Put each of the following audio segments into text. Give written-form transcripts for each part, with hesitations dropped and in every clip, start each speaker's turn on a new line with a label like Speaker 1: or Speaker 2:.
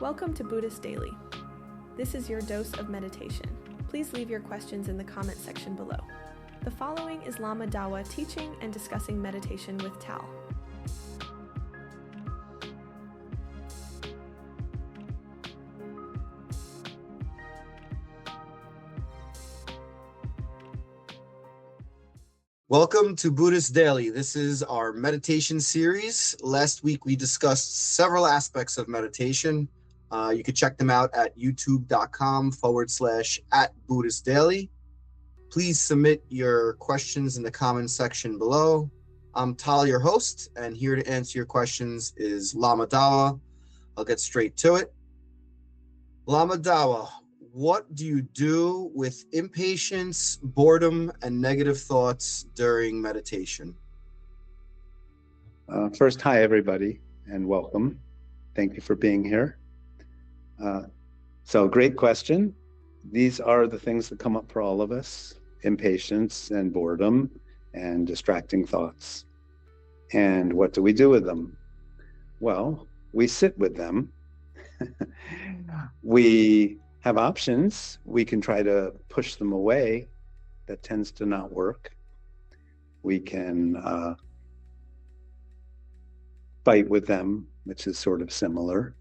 Speaker 1: Welcome to Buddhist Daily. This is your dose of meditation. Please leave your questions in the comment section below. The following is Lama Dawa teaching and discussing meditation with Tal.
Speaker 2: Welcome to Buddhist Daily. This is our meditation series. Last week we discussed several aspects of meditation. You can check them out at youtube.com/@BuddhistDaily. Please submit your questions in the comment section below. I'm Tal, your host, and here to answer your questions is Lama Dawa. I'll get straight to it. Lama Dawa, what do you do with impatience, boredom, and negative thoughts during meditation?
Speaker 3: First, hi, everybody, and welcome. Thank you for being here. So great question. These are the things that come up for all of us: impatience and boredom and distracting thoughts. And what do we do with them? Well, we sit with them. We have options. We can try to push them away. That tends to not work. We can fight with them, which is sort of similar.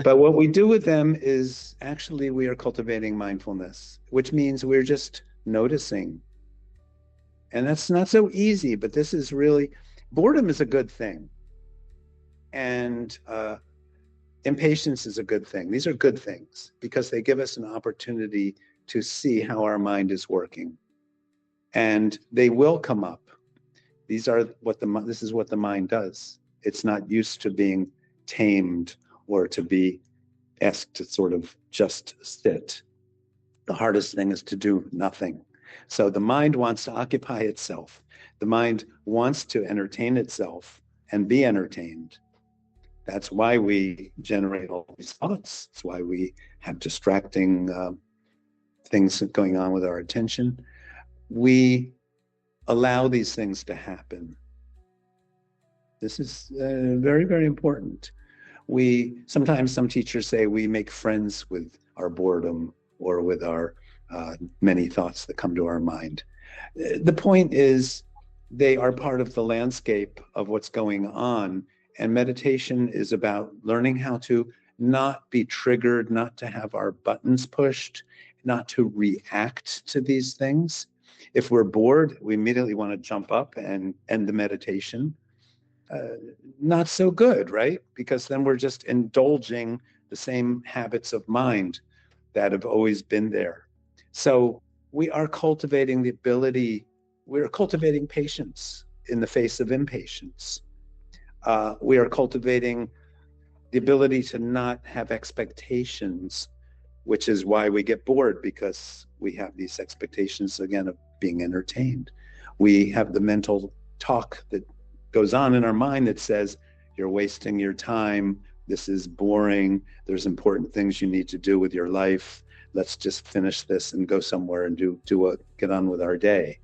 Speaker 3: But what we do with them is actually we are cultivating mindfulness, which means we're just noticing. And that's not so easy, but this is really, boredom is a good thing. And impatience is a good thing. These are good things because they give us an opportunity to see how our mind is working. And they will come up. This is what the mind does. It's not used to being tamed or to be asked to sort of just sit. The hardest thing is to do nothing. So the mind wants to occupy itself. The mind wants to entertain itself and be entertained. That's why we generate all these thoughts. That's why we have distracting things going on with our attention. We allow these things to happen. This is very, very important. Sometimes some teachers say we make friends with our boredom or with our many thoughts that come to our mind. The point is they are part of the landscape of what's going on. And meditation is about learning how to not be triggered, not to have our buttons pushed, not to react to these things. If we're bored, we immediately want to jump up and end the meditation. Not so good, right? Because then we're just indulging the same habits of mind that have always been there. So we are cultivating we're cultivating patience in the face of impatience. We are cultivating the ability to not have expectations, which is why we get bored, because we have these expectations, again, of being entertained. We have the mental talk that goes on in our mind that says, you're wasting your time, this is boring, there's important things you need to do with your life, let's just finish this and go somewhere and get on with our day.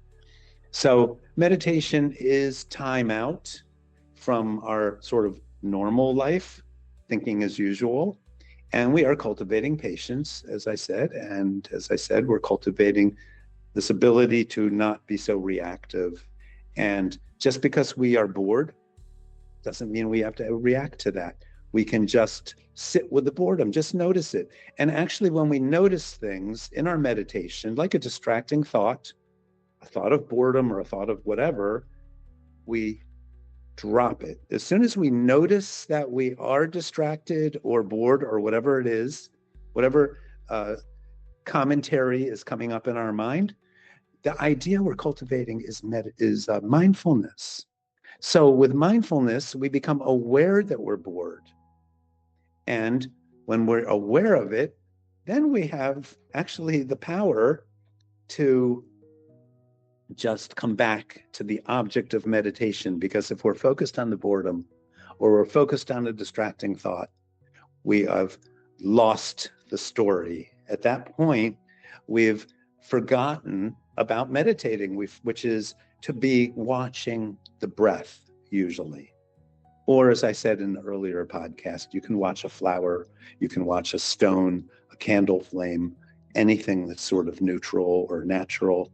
Speaker 3: So meditation is time out from our sort of normal life, thinking as usual. And we are cultivating patience, as I said. And as I said, we're cultivating this ability to not be so reactive. And just because we are bored doesn't mean we have to react to that. We can just sit with the boredom, just notice it. And actually, when we notice things in our meditation, like a distracting thought, a thought of boredom or a thought of whatever, we drop it. As soon as we notice that we are distracted or bored or whatever it is, whatever commentary is coming up in our mind, the idea we're cultivating is mindfulness. So with mindfulness, we become aware that we're bored. And when we're aware of it, then we have actually the power to just come back to the object of meditation. Because if we're focused on the boredom or we're focused on a distracting thought, we have lost the story. At that point, we've forgotten about meditating, which is to be watching the breath usually, Or as I said in the earlier podcast, you can watch a flower, you can watch a stone, a candle flame, anything that's sort of neutral or natural.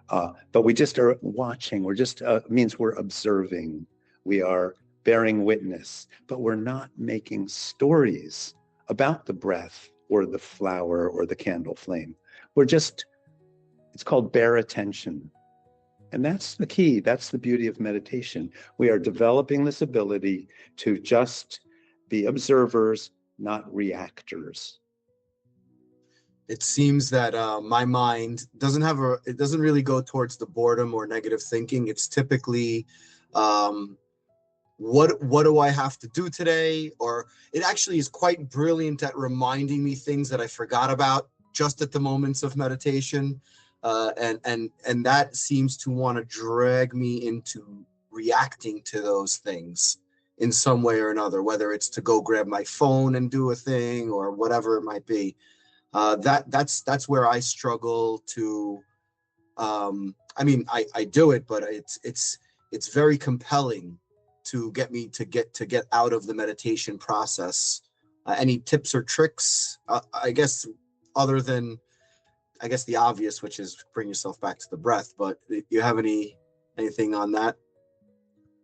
Speaker 3: But we just are watching. We're just means we're observing. We are bearing witness, but we're not making stories about the breath or the flower or the candle flame. It's called bare attention. And that's the key. That's the beauty of meditation. We are developing this ability to just be observers, not reactors.
Speaker 2: It seems that my mind it doesn't really go towards the boredom or negative thinking. It's typically, what do I have to do today? Or it actually is quite brilliant at reminding me things that I forgot about just at the moments of meditation. And that seems to want to drag me into reacting to those things in some way or another, whether it's to go grab my phone and do a thing or whatever it might be. That's where I struggle to. I do it, but it's very compelling to get me to get out of the meditation process. Any tips or tricks? I guess other than the obvious, which is bring yourself back to the breath. But do you have anything on that?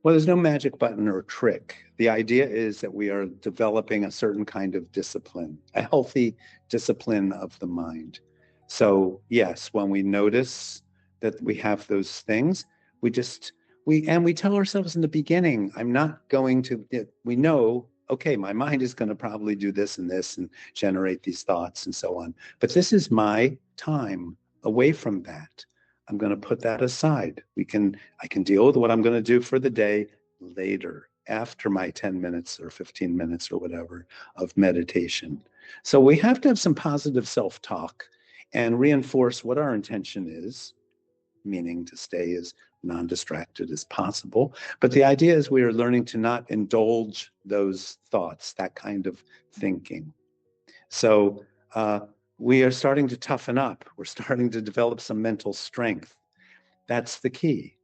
Speaker 3: Well, there's no magic button or trick. The idea is that we are developing a certain kind of discipline, a healthy discipline of the mind. So yes, when we notice that we have those things, we tell ourselves in the beginning, I'm not going to, we know, okay, my mind is going to probably do this and generate these thoughts and so on. But this is my time away from that. I'm going to put that aside. I can deal with what I'm going to do for the day later, after my 10 minutes or 15 minutes or whatever of meditation. So we have to have some positive self-talk and reinforce what our intention is, meaning to stay as non-distracted as possible. But the idea is we are learning to not indulge those thoughts, that kind of thinking. So we are starting to toughen up. We're starting to develop some mental strength. That's the key.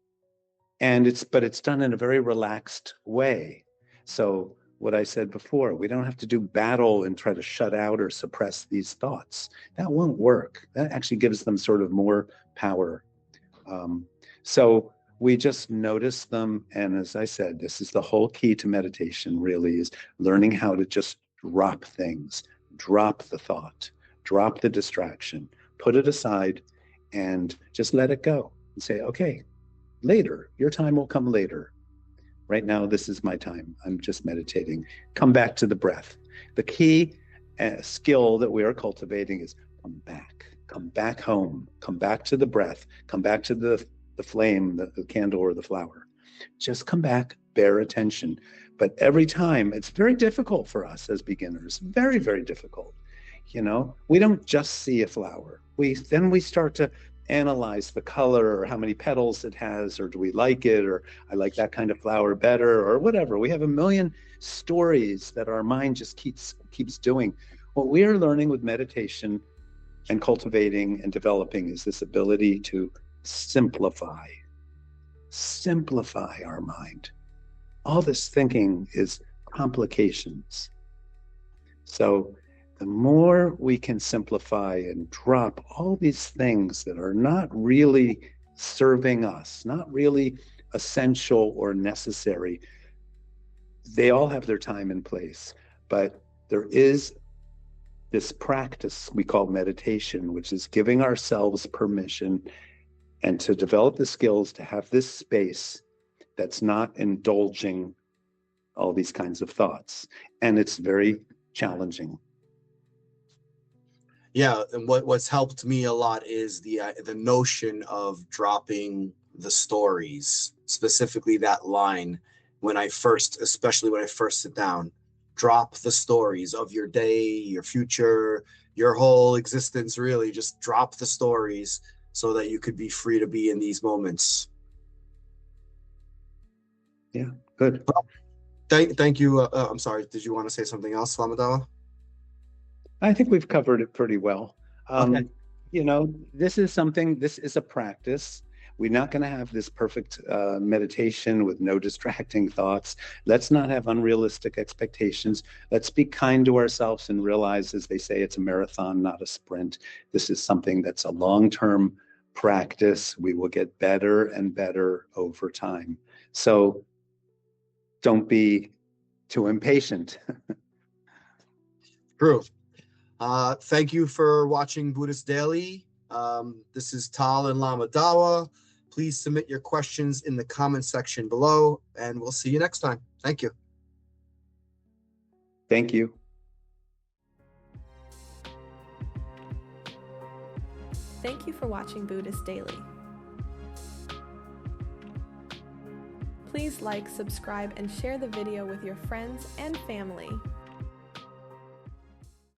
Speaker 3: But it's done in a very relaxed way. So what I said before, we don't have to do battle and try to shut out or suppress these thoughts. That won't work. That actually gives them sort of more power. So we just notice them. And as I said, this is the whole key to meditation, really, is learning how to just drop things, drop the thought, drop the distraction, put it aside, and just let it go and say, okay, later, your time will come later. Right now, this is my time. I'm just meditating. Come back to the breath. The key skill that we are cultivating is come back home, come back to the breath, come back to the flame, the candle or the flower. Just come back, bear attention. But every time, it's very difficult for us as beginners, very, very difficult. We don't just see a flower. Then we start to analyze the color or how many petals it has, or do we like it, or I like that kind of flower better, or whatever. We have a million stories that our mind just keeps doing. What we are learning with meditation and cultivating and developing is this ability to simplify our mind. All this thinking is complications. So the more we can simplify and drop all these things that are not really serving us, not really essential or necessary, they all have their time and place. But there is this practice we call meditation, which is giving ourselves permission and to develop the skills to have this space that's not indulging all these kinds of thoughts. And it's very challenging.
Speaker 2: Yeah, and what's helped me a lot is the notion of dropping the stories, specifically that line especially when I first sit down. Drop the stories of your day, your future, your whole existence, really. Just drop the stories so that you could be free to be in these moments.
Speaker 3: Yeah, good.
Speaker 2: Well, thank you. I'm sorry, did you want to say something else, Lama Dawa?
Speaker 3: I think we've covered it pretty well.
Speaker 2: Okay.
Speaker 3: This is a practice. We're not going to have this perfect meditation with no distracting thoughts. Let's not have unrealistic expectations. Let's be kind to ourselves and realize, as they say, it's a marathon, not a sprint. This is something that's a long-term practice. We will get better and better over time. So don't be too impatient.
Speaker 2: True. Thank you for watching Buddhist Daily. This is Tal and Lama Dawa. Please submit your questions in the comment section below, and we'll see you next time. Thank you.
Speaker 3: Thank you.
Speaker 1: Thank you for watching Buddhist Daily. Please like, subscribe, and share the video with your friends and family.